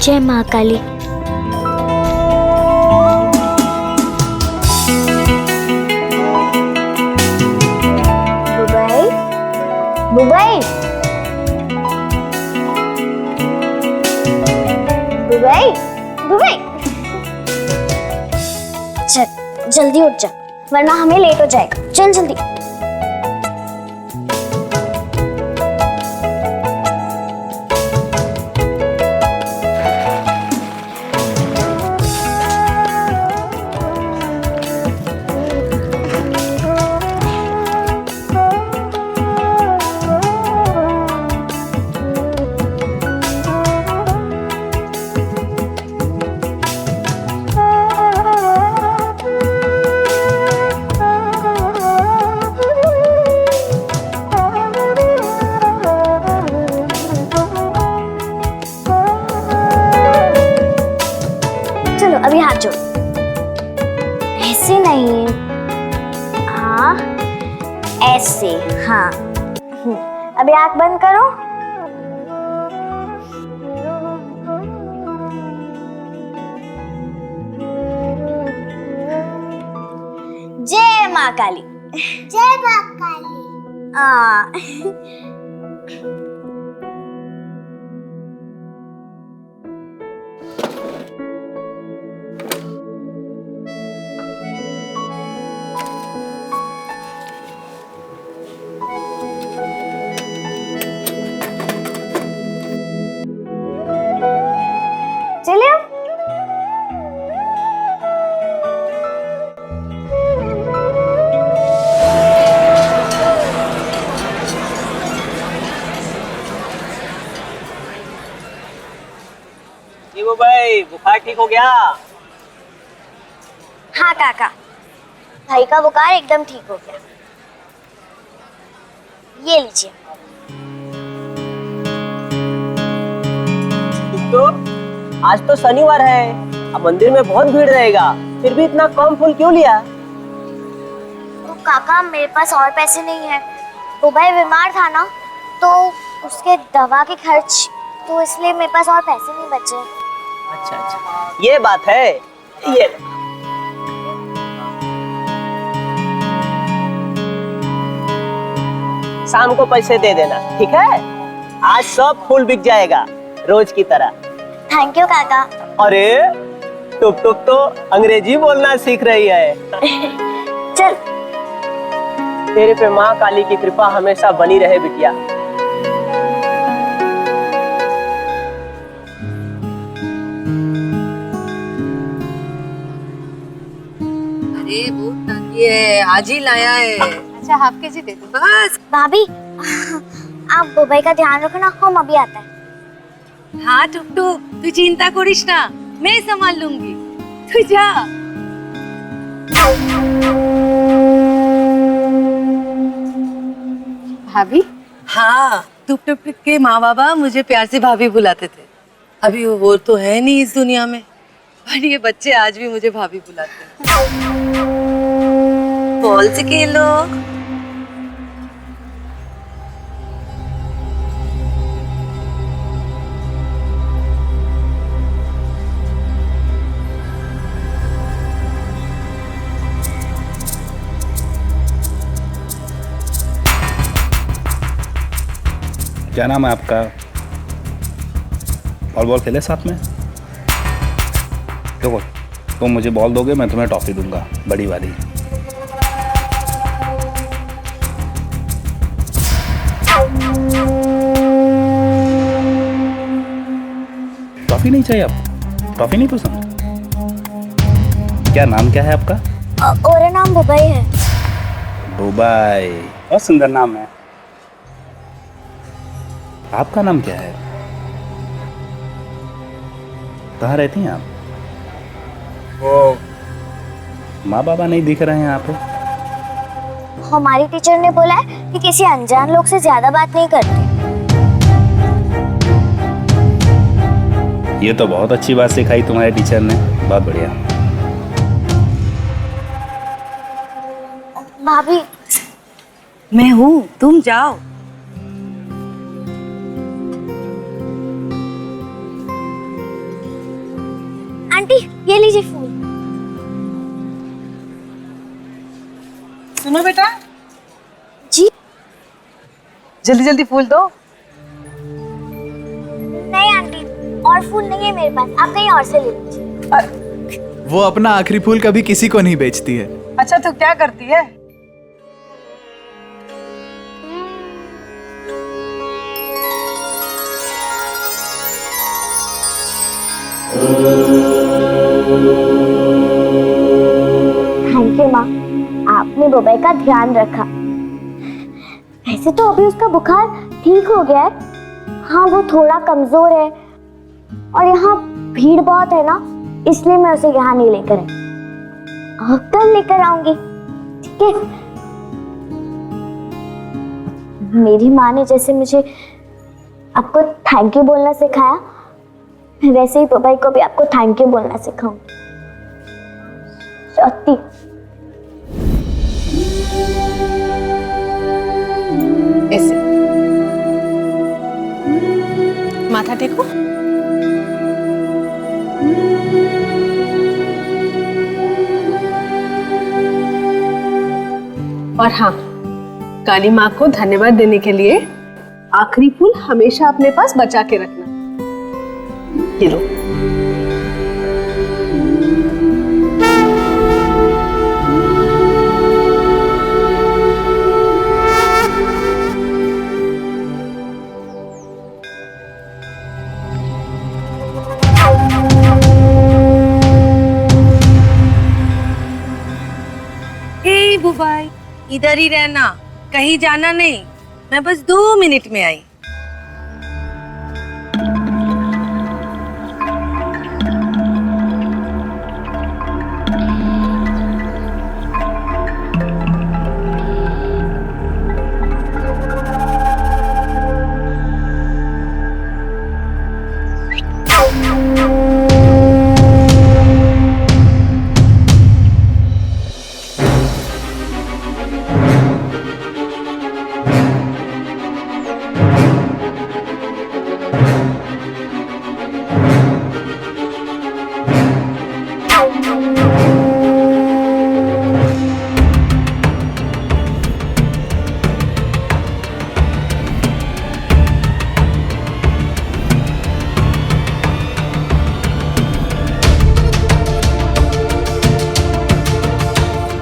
जय माँ काली। बुबई, बुबई, बुबई, बुबई, चल जल्दी उठ जा वरना हमें लेट हो जाएगा। चल जल्दी। चलो अभी हाथ जोड़। ऐसे नहीं, हाँ ऐसे, हाँ। अभी आंख बंद करो। जय माँ काली। जय माँ काली। हाँ। चलिए अब। वो भाई बुखार ठीक हो गया? हाँ काका, भाई का बुखार एकदम ठीक हो गया। ये लीजिए। तो आज तो शनिवार है, अब मंदिर में बहुत भीड़ रहेगा, फिर भी इतना कम फूल क्यों लिया? तो काका मेरे पास और पैसे नहीं है। वो भाई बीमार था ना, तो उसके दवा के खर्च, तो इसलिए मेरे पास और पैसे नहीं बचे। अच्छा अच्छा, ये बात है। ये शाम को पैसे दे देना, ठीक है? आज सब फूल बिक जाएगा रोज की तरह। थैंक यू काका। अरे टुक टुक तो अंग्रेजी बोलना सीख रही है। चल। तेरे पे माँ काली की कृपा हमेशा बनी रहे बिटिया। अरे बहुत तंगी है, आज ही लाया है। अच्छा हाफ केजी दे दो बस। भाभी आप बुबई का ध्यान रखो ना, हम अभी आता है। हाँ टुकटुक, तू चिंता करिस ना, मैं संभाल लूंगी, तू जा। भाभी? हाँ, टुकटुक के माँ बाबा मुझे प्यार से भाभी बुलाते थे। अभी वो तो है नहीं इस दुनिया में, पर ये बच्चे आज भी मुझे भाभी बुलाते हैं। बोल से खेलो। क्या नाम है आपका? बॉल खेले साथ में? देखो, तुम मुझे बॉल दोगे, मैं तुम्हें टॉफी दूंगा, बड़ी वाली। टॉफी नहीं चाहिए आपको? टॉफी नहीं पसंद? क्या नाम क्या है आपका? और नाम बुबई है। बुबई, बहुत सुंदर नाम है। आपका नाम क्या है? कहाँ रहती हैं आप? वो माँ बाबा नहीं दिख रहे हैं यहाँ पे। हमारी टीचर ने बोला है कि किसी अनजान लोग से ज्यादा बात नहीं करते। ये तो बहुत अच्छी बात सिखाई तुम्हारे टीचर ने, बहुत बढ़िया। भाभी, मैं हूँ, तुम जाओ। आंटी ये लीजिए फूल। सुनो बेटा, जी जल्दी जल्दी फूल दो। नहीं आंटी, और फूल नहीं है मेरे पास, आप कहीं और से ले लीजिए। वो अपना आखिरी फूल कभी किसी को नहीं बेचती है। अच्छा तू क्या करती है? थैंक यू माँ, आपने बुबई का ध्यान रखा। वैसे तो अभी उसका बुखार ठीक हो गया है। हाँ वो थोड़ा कमजोर है और यहाँ भीड़ बहुत है ना, इसलिए मैं उसे यहाँ नहीं लेकर आई। अब कल लेकर आऊंगी, ठीक है? मेरी माँ ने जैसे मुझे आपको थैंक यू बोलना सिखाया, वैसे ही बुबई को भी आपको थैंक यू बोलना सिखाऊंगी। सत्ती। ऐसे माथा टेको। और हाँ, काली माँ को धन्यवाद देने के लिए आखिरी फूल हमेशा अपने पास बचा के रखना। ये लो। हे बुबाई, इधर ही रहना, कहीं जाना नहीं। मैं बस 2 मिनट में आई।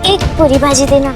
एक पूरी भाजी देना।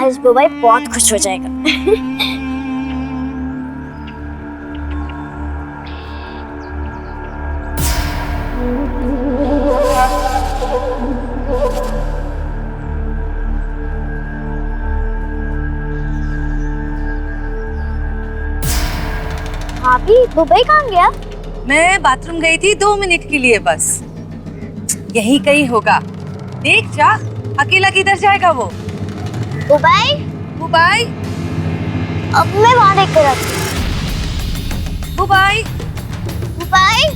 आज बुबई बहुत खुश हो जाएगा। भाभी बुबई कहाँ गया? मैं बाथरूम गई थी 2 मिनट के लिए बस। यहीं कहीं होगा, देख जा। अकेला किधर जाएगा वो? बुबई, बुबाई, अब मैं वहां देख कर आती हूँ। बुबाई, बुबई,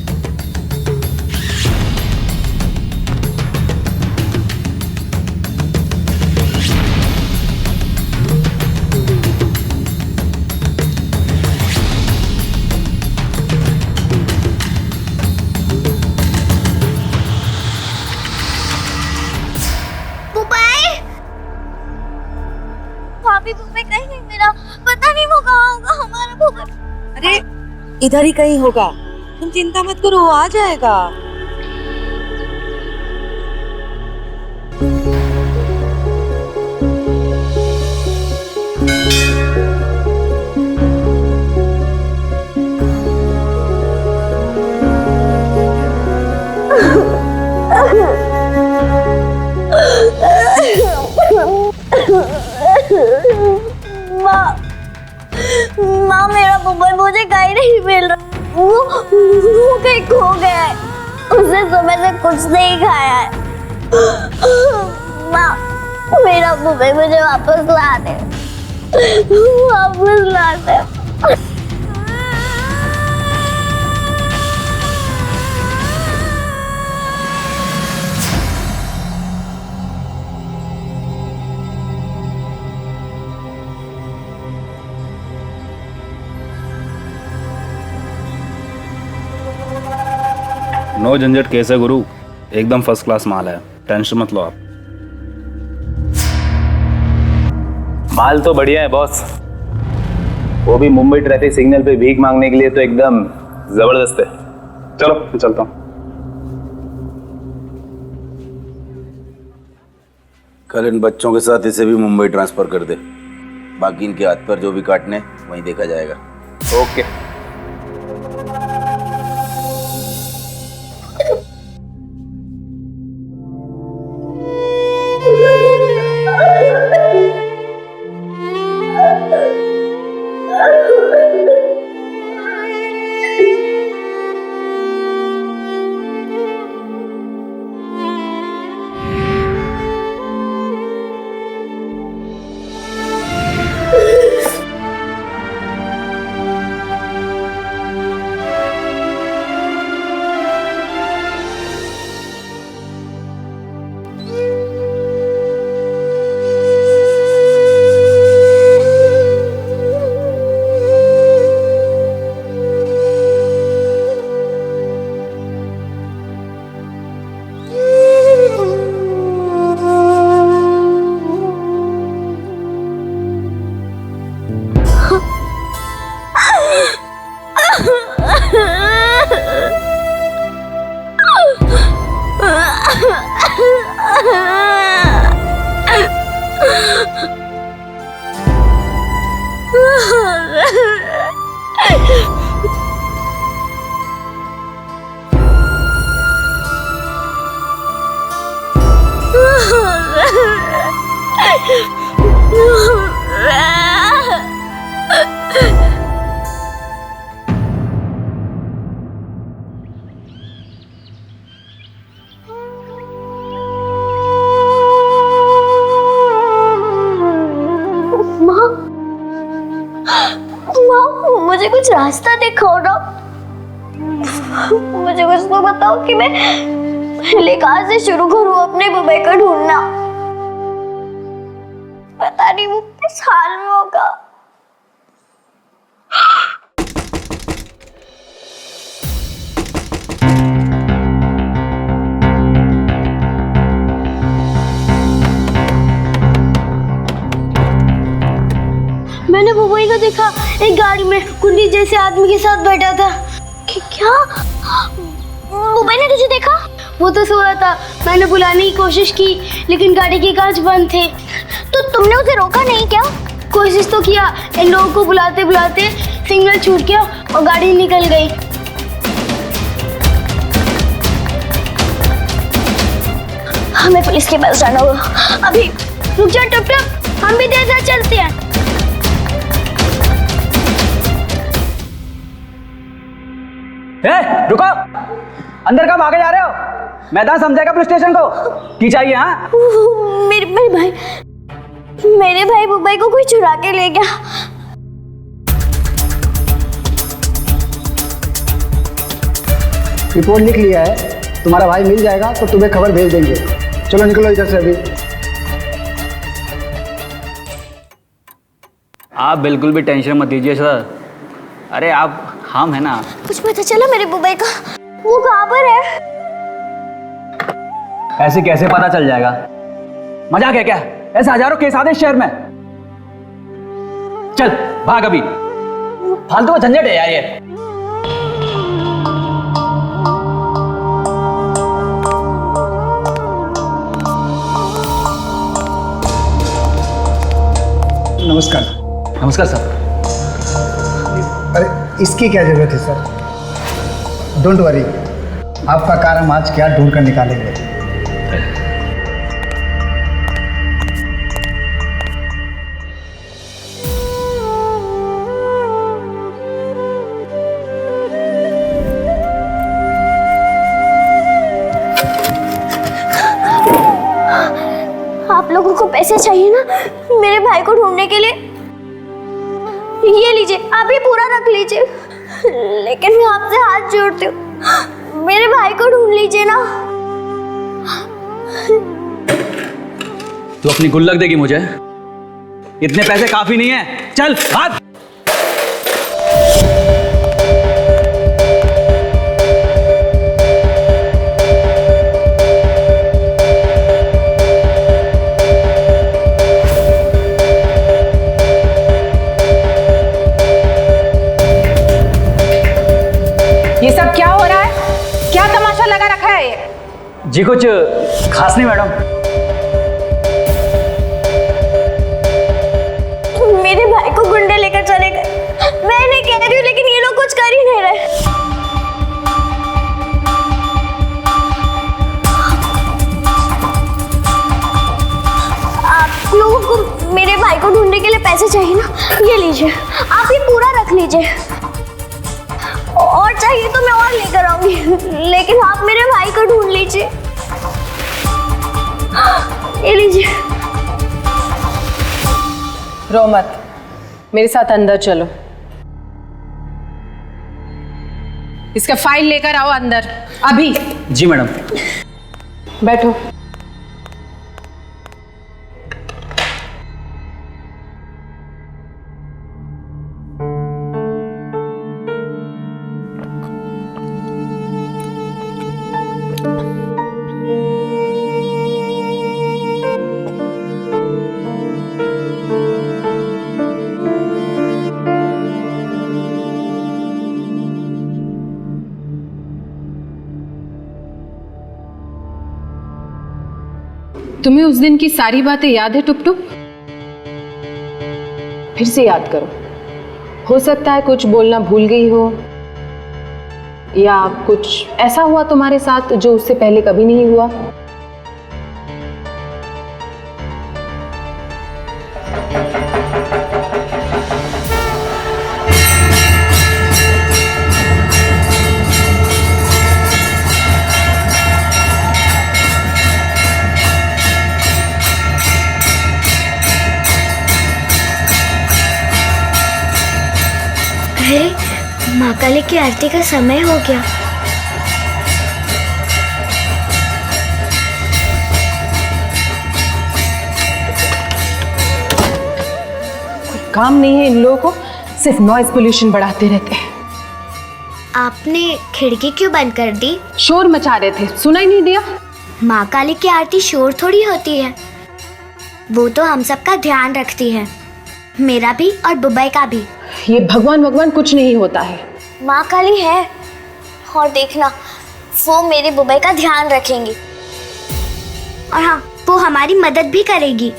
भाभी बुबई कहीं नहीं मिला, पता नहीं वो कहाँ होगा हमारा बुबई। अरे इधर ही कहीं होगा, तुम चिंता मत करो, वो आ जाएगा। माँ मेरा बुबई मुझे कहीं नहीं मिल रहा, वो कहीं खो गया है। उसने सुबह से कुछ नहीं खाया है। माँ, मेरा बुबई मुझे वापस ला दे, वापस ला दे। नो झंझट केस है गुरु, एकदम फर्स्ट क्लास माल है, टेंशन मत लो आप। माल तो बढ़िया है बॉस, वो भी मुंबई ट्रैफिक सिग्नल पे भीख मांगने के लिए तो एकदम जबरदस्त है। चलो मैं चलता हूँ। कल इन बच्चों के साथ इसे भी मुंबई ट्रांसफर कर दे, बाकी इनके हाथ पर जो भी काटने वहीं देखा जाएगा। ओके। मुझे कुछ रास्ता दिखाओ ना, मुझे कुछ तो बताओ कि मैं पहले कहाँ से शुरू करूँ अपने बुबई को ढूंढना। पता नहीं वो किस हाल में होगा। मैंने बुबई को देखा, एक गाड़ी में कुंडी जैसे आदमी के साथ बैठा था। क्या बुबई ने तुझे देखा? वो तो सो रहा था, मैंने बुलाने की कोशिश की लेकिन गाड़ी के कांच बंद थे। तो तुमने उसे रोका नहीं क्या? कोशिश तो किया, इन लोगों को बुलाते बुलाते सिग्नल छूट गया और गाड़ी निकल गई। हमें पुलिस के पास जाना होगा अभी। रुक जा टप टप, हम भी तेरे साथ चलते हैं। रुको, अंदर कब आगे जा रहे हो? मैदान समझेगा पुलिस स्टेशन को की चाहिए? हाँ, मेरे भाई बुबई को कोई चुरा के ले गया। रिपोर्ट लिख लिया है, तुम्हारा भाई मिल जाएगा तो तुम्हें खबर भेज देंगे। चलो निकलो इधर से अभी। आप बिल्कुल भी टेंशन मत लीजिए सर। अरे आप हम है ना। कुछ पता चला मेरे बुबई का? वो कहाँ पर है? ऐसे कैसे पता चल जाएगा? मजाक है क्या? ऐसे हजारों केस आते शहर में। चल भाग अभी, फालतू का झंझट है यार ये। नमस्कार। नमस्कार सर। अरे इसकी क्या जरूरत है सर? डोंट वरी, आपका कार हम आज क्या ढूंढ कर निकालेंगे। आप लोगों को पैसे चाहिए ना मेरे भाई को ढूंढने के लिए, ये लीजिए, आप ये पूरा रख लीजिए। लेकिन मैं आपसे हाथ जोड़ती हूँ, मेरे भाई को ढूंढ लीजिए ना। तू अपनी गुल्लक देगी मुझे? इतने पैसे काफी नहीं है, चल भाग। ये सब क्या हो रहा है? क्या तमाशा लगा रखा है ये? जी कुछ खास नहीं मैडम। मेरे भाई को गुंडे लेकर चले गए। मैं नहीं कह रही हूँ, लेकिन ये लोग कुछ कर ही नहीं रहे। आप लोगों को मेरे भाई को ढूंढने के लिए पैसे चाहिए ना, ये लीजिए, आप ये पूरा रख लीजिए। और चाहिए तो मैं और लेकर आऊंगी, लेकिन आप मेरे भाई को ढूंढ लीजिए। ये लीजिए। रो मत, मेरे साथ अंदर चलो। इसका फाइल लेकर आओ अंदर अभी। जी मैडम। बैठो। तुम्हें उस दिन की सारी बातें याद है टुप टुप? फिर से याद करो। हो सकता है कुछ बोलना भूल गई हो, या कुछ ऐसा हुआ तुम्हारे साथ जो उससे पहले कभी नहीं हुआ। अरे माँ काली की आरती का समय हो गया। काम नहीं है इन लोगों को, सिर्फ नॉइज पोल्यूशन बढ़ाते रहते हैं। आपने खिड़की क्यों बंद कर दी? शोर मचा रहे थे, सुना ही नहीं दिया? माँ काली की आरती शोर थोड़ी होती है, वो तो हम सबका ध्यान रखती है, मेरा भी और बुबई का भी। ये भगवान भगवान कुछ नहीं होता है। माँ काली है, और देखना वो मेरे बुबई का ध्यान रखेंगी, और हाँ, वो हमारी मदद भी करेगी।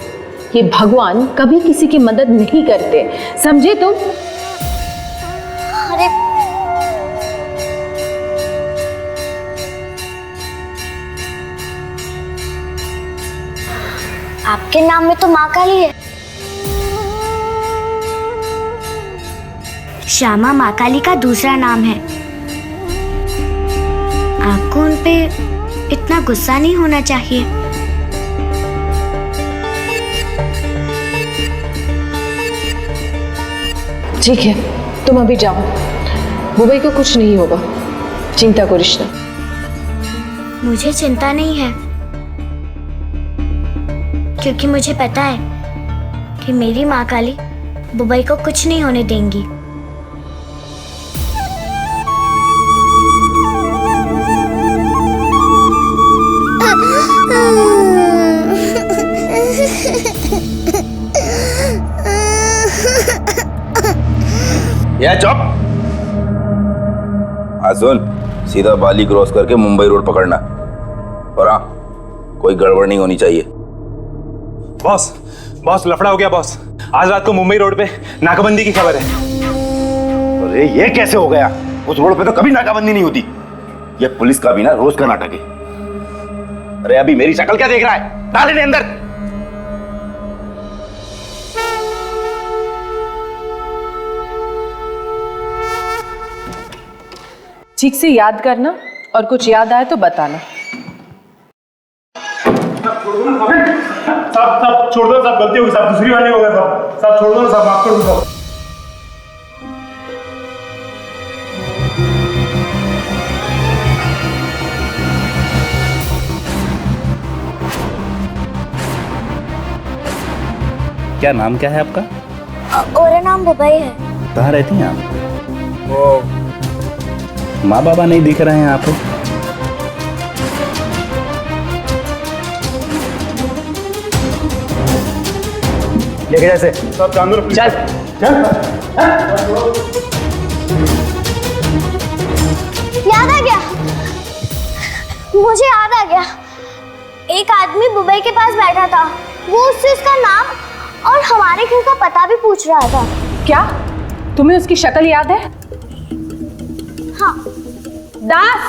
ये भगवान कभी किसी की मदद नहीं करते, समझे तुम? अरे आपके नाम में तो माँ काली है। श्यामा माँ काली का दूसरा नाम है। आपको उन पे इतना गुस्सा नहीं होना चाहिए। ठीक है, तुम अभी जाओ, बुबई को कुछ नहीं होगा, चिंता को रिश्ता। मुझे चिंता नहीं है, क्योंकि मुझे पता है कि मेरी माँ काली बुबई को कुछ नहीं होने देंगी। या चुप। हाँ सुन, सीधा बाली क्रॉस करके मुंबई रोड पकड़ना, और हाँ, कोई गड़बड़ नहीं होनी चाहिए। बॉस बॉस लफड़ा हो गया बॉस। आज रात को मुंबई रोड पे नाकाबंदी की खबर है। अरे ये कैसे हो गया? उस रोड पे तो कभी नाकाबंदी नहीं होती। ये पुलिस का भी ना रोज का नाटक है। अरे अभी मेरी शक्ल क्या देख रहा है? डाल इन्हें अंदर। ठीक से याद करना, और कुछ याद आए तो बताना। साहब छोड़ दो साहब, गलती होगी साहब, दूसरी बार नहीं होगा साहब। साहब छोड़ दो ना साहब, माफ कर दो साहब। क्या नाम क्या है आपका? और नाम बुबई है। कहाँ रहती हैं आप? माँ बाबा नहीं दिख रहे हैं आपको? लेके जैसे सब जानवर चल याद आ गया, मुझे याद आ गया। एक आदमी बुबई के पास बैठा था, वो उससे उसका नाम और हमारे घर का पता भी पूछ रहा था। क्या तुम्हें उसकी शक्ल याद है? हाँ। दास,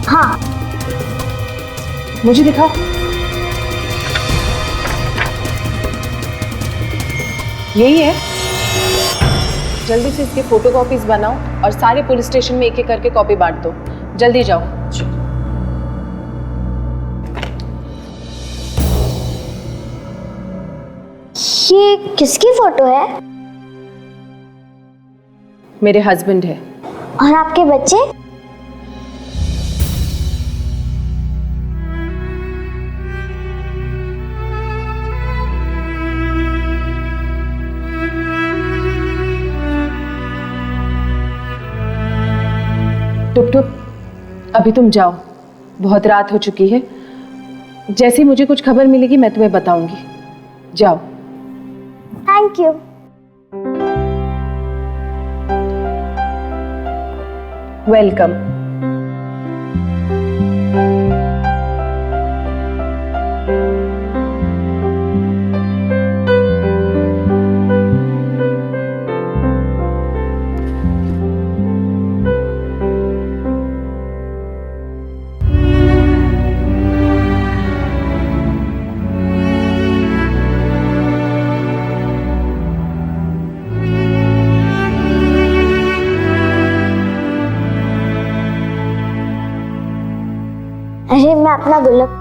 हाँ, मुझे दिखाओ। यही है। जल्दी से इसके फोटोकॉपीज बनाओ और सारे पुलिस स्टेशन में एक एक करके कॉपी बांट दो। जल्दी जाओ। ये किसकी फोटो है? मेरे हस्बैंड है। और आपके बच्चे? टुप टुप, अभी तुम जाओ, बहुत रात हो चुकी है। जैसे ही मुझे कुछ खबर मिलेगी मैं तुम्हें बताऊंगी। जाओ। Thank you. वेलकम। अरे मैं अपना गुल्लक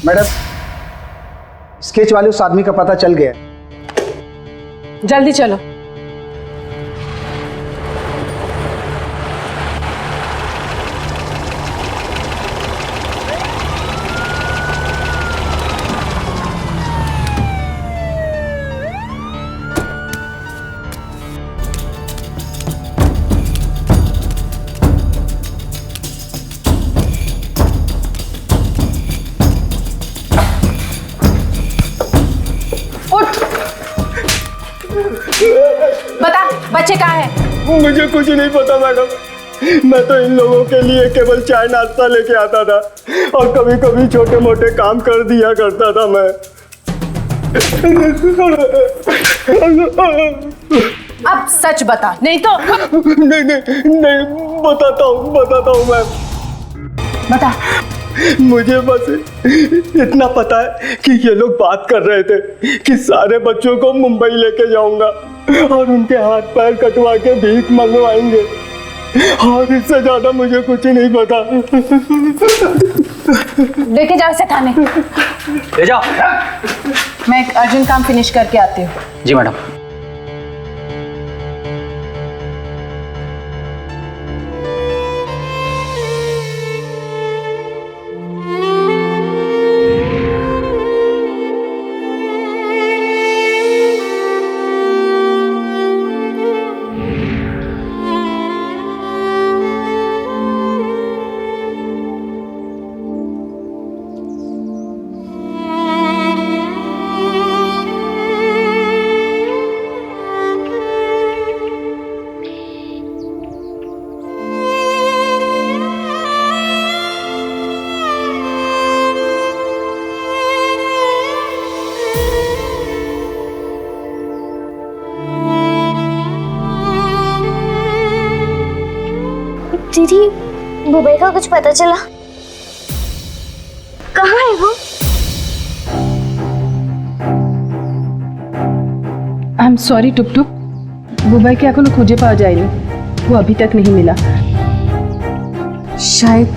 मैडम, स्केच वाले उस आदमी का पता चल गया। जल्दी चलो। बता, बच्चे कहाँ हैं? मुझे कुछ नहीं पता मैडम, मैं तो इन लोगों के लिए केवल चाय नाश्ता लेके आता था और कभी कभी छोटे मोटे काम कर दिया करता था मैं। अब सच बता, नहीं तो नहीं नहीं नहीं, बताता हूँ मैं। बता। मुझे बस इतना पता है कि ये लोग बात कर रहे थे कि सारे बच्चों को मुंबई लेके जाऊंगा और उनके हाथ पैर कटवा के भीख मंगवाएंगे, और इससे ज्यादा मुझे कुछ नहीं पता। लेके जाओ इसे थाने। ले जाओ। मैं एक अर्जेंट काम फिनिश करके आती हूँ। जी मैडम। दीदी, बुबई का कुछ पता चला? कहाँ है वो? आई एम सॉरी टुप टुप, बुबाई के एखोनो खुঁজে পাওয়া যায়নি, वो अभी तक नहीं मिला। शायद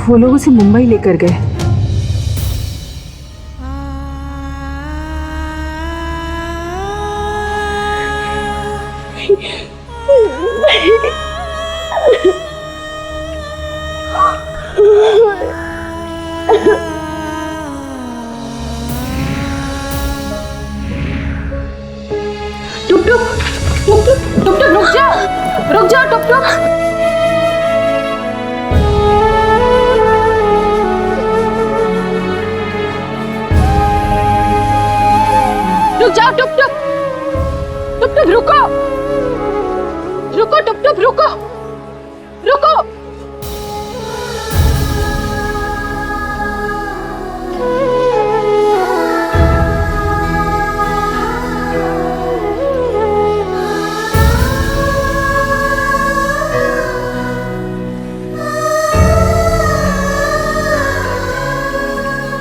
वो लोग उसे मुंबई लेकर गए। टुप टुप टुप टुप टुप टुप, रुक जाओ टुप टुप। रुक जाओ टुप टुप, टुप टुप रुको, रुको टुप टुप रुको, रुको।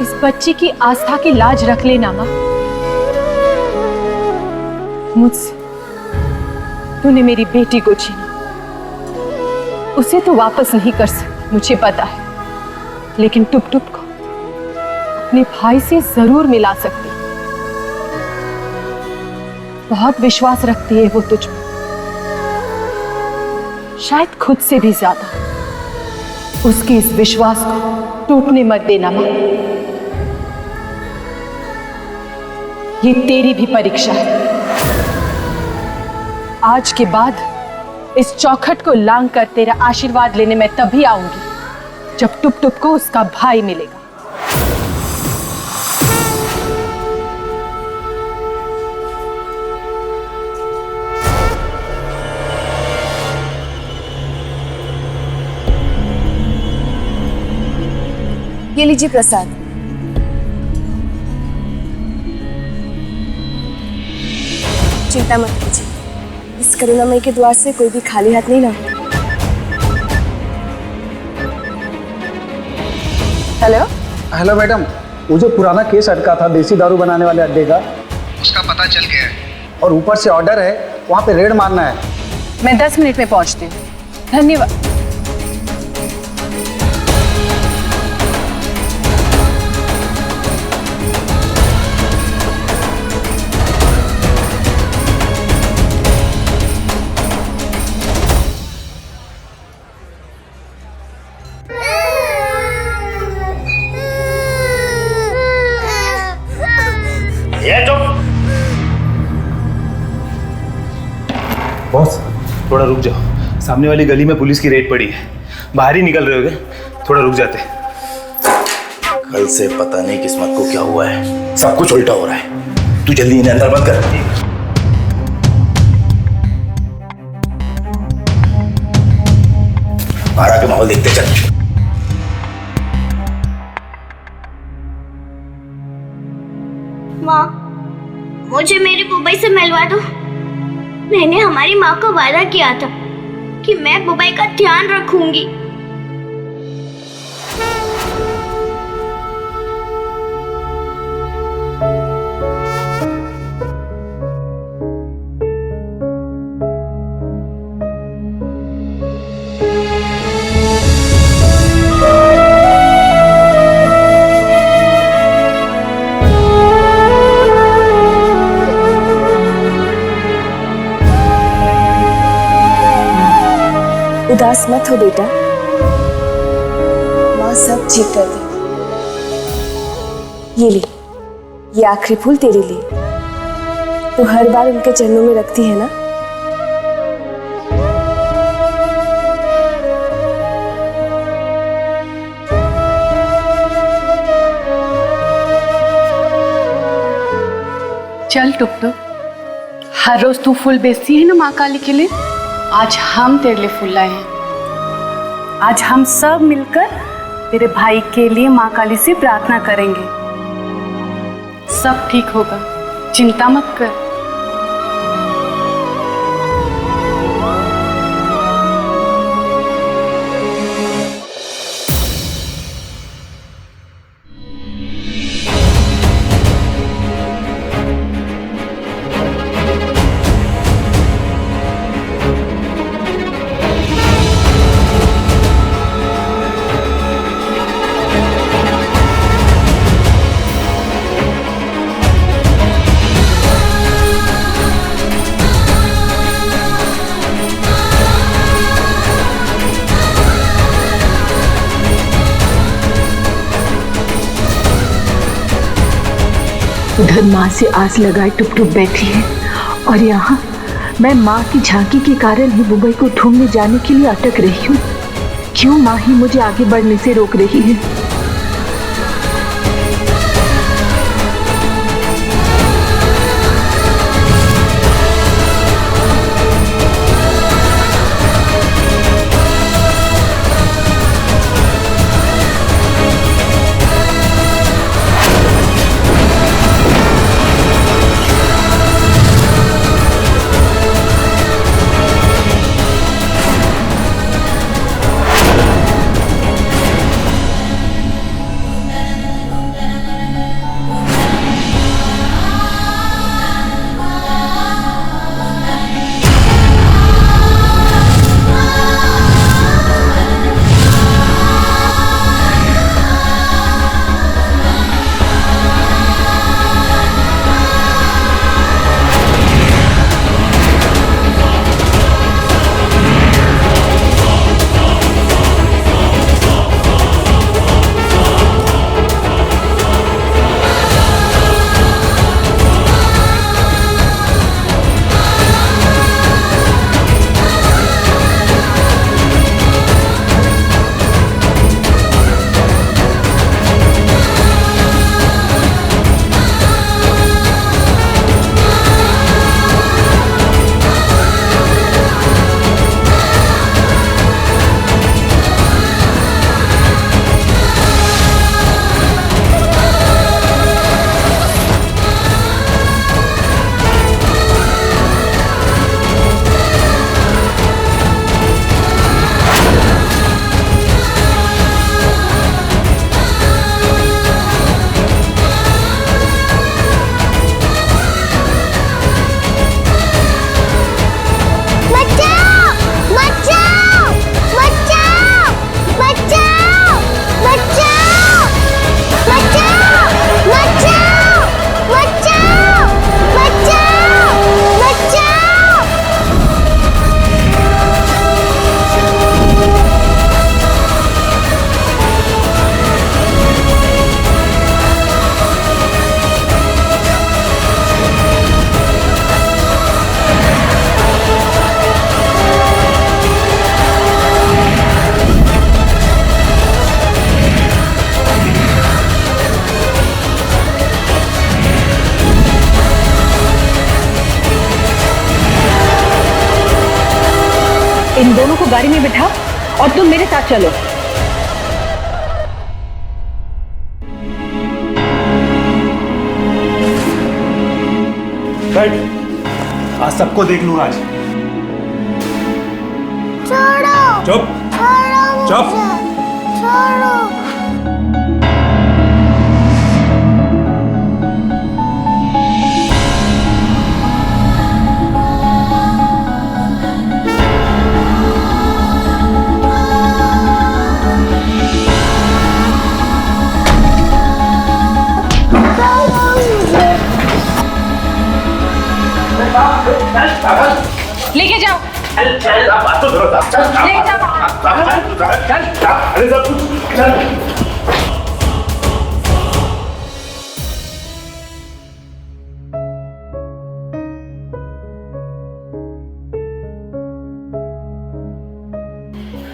इस बच्ची की आस्था की लाज रख लेना माँ। मुझसे तूने मेरी बेटी को छीना, उसे तो वापस नहीं कर सकती, मुझे पता है, लेकिन टुप टुप को अपने भाई से जरूर मिला सकती। बहुत विश्वास रखती है वो तुझ में, शायद खुद से भी ज्यादा। उसके इस विश्वास को टूटने मत देना माँ। ये तेरी भी परीक्षा है। आज के बाद इस चौखट को लांग कर तेरा आशीर्वाद लेने में तभी आऊंगी जब टुप टुप को उसका भाई मिलेगा। ये लीजिए प्रसाद। चिंता मत कीजिए, इस करुणामयी के द्वार से कोई भी खाली हाथ नहीं लौटा। हेलो हेलो मैडम, वो जो पुराना केस अटका था देसी दारू बनाने वाले अड्डे का, उसका पता चल गया है और ऊपर से ऑर्डर है, वहाँ पे रेड मारना है। मैं 10 मिनट में पहुंचती हूँ। धन्यवाद। बॉस थोड़ा रुक जाओ, सामने वाली गली में पुलिस की रेड पड़ी है, बाहर ही निकल रहे होगे, थोड़ा रुक जाते। कल से पता नहीं किस्मत को क्या हुआ है, सब कुछ उल्टा हो रहा है। तू जल्दी इन्हें अंदर बंद कर। बाहर आके माहौल देखते चल। माँ, मुझे मेरी बुबई से मिलवा दो। मैंने हमारी माँ को वादा किया था कि मैं बुबई का ध्यान रखूंगी। उदास मत हो बेटा, माँ सब ठीक कर देगी। ये ले, ये आखिरी फूल तेरे लिए। तो हर बार उनके चरणों में रखती है ना? चल टुक टुक, हर रोज तू फूल बेचती है ना माँ काली के लिए, आज हम तेरे लिए फूल लाए हैं। आज हम सब मिलकर तेरे भाई के लिए माँ काली से प्रार्थना करेंगे। सब ठीक होगा, चिंता मत कर। उधर माँ से आस लगाए टुप टुप बैठी है और यहाँ मैं माँ की झांकी के कारण ही मुंबई को ढूंढने जाने के लिए अटक रही हूँ। क्यों माँ ही मुझे आगे बढ़ने से रोक रही है? इन दोनों को गाड़ी में बिठा और तुम मेरे साथ चलो। बैठ, आज सबको देख लूं आज। छोड़ो, चुप चुप। छोड़ो। लेके जाओ, बात तो करो, लेके जाओ। अरे सब कुछ चल।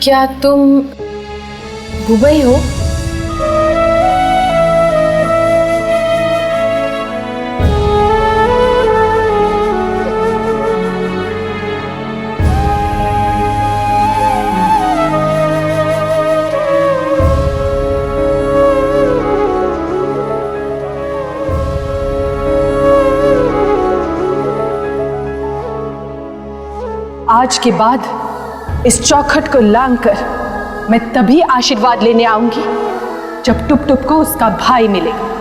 क्या तुम बुबई हो? आज के बाद इस चौखट को लांघकर मैं तभी आशीर्वाद लेने आऊंगी जब टुप टुप को उसका भाई मिलेगा।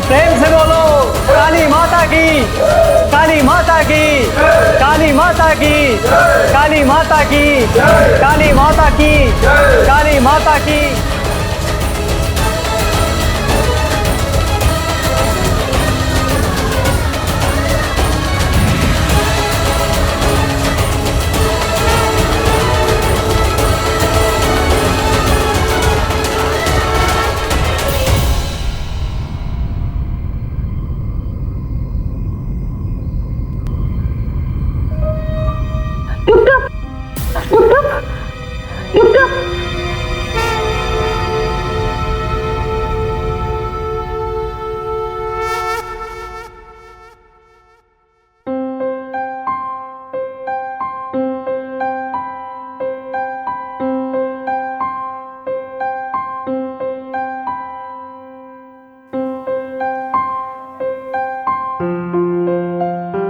प्रेम से बोलो काली माता की, काली माता की, काली माता की, काली माता की, काली माता की, काली माता की।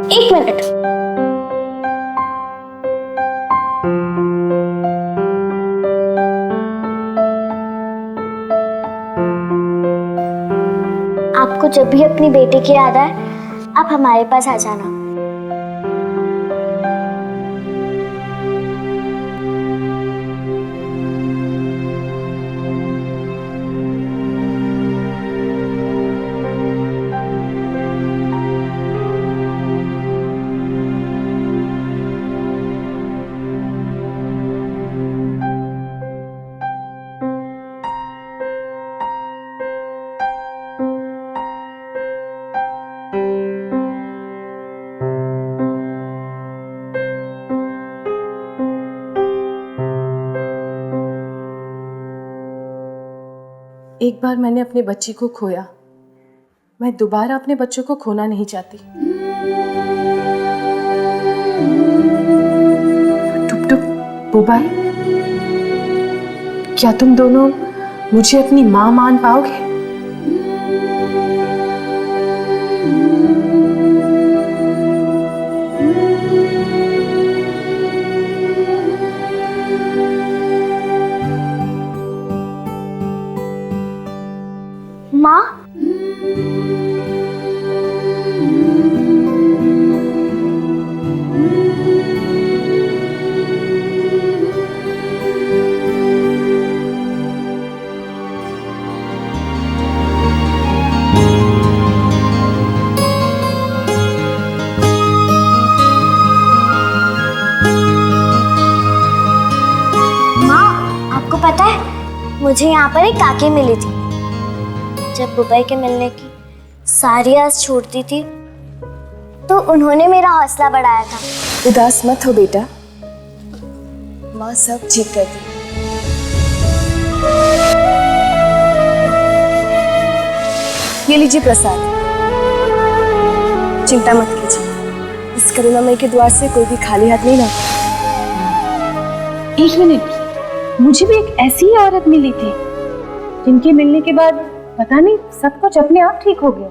एक मिनट। आपको जब भी अपनी बेटी की याद आए आप हमारे पास आ जाना। एक बार मैंने अपने बच्ची को खोया, मैं दोबारा अपने बच्चों को खोना नहीं चाहती। टुप टुप, बुबाई, क्या तुम दोनों मुझे अपनी माँ मान पाओगे? माँ, मुझे यहाँ पर एक काकी मिली थी। जब बुबई के मिलने की सारी आस छोड़ दी थी तो उन्होंने मेरा हौसला बढ़ाया था। उदास मत हो बेटा, माँ सब ठीक कर दी। ये लीजिए प्रसाद, चिंता मत कीजिए, इस करुणामयी के द्वार से कोई भी खाली हाथ नहीं लौटा। एक मिनट, मुझे भी एक ऐसी ही औरत मिली थी जिनके मिलने के बाद पता नहीं सब कुछ अपने आप ठीक हो गया।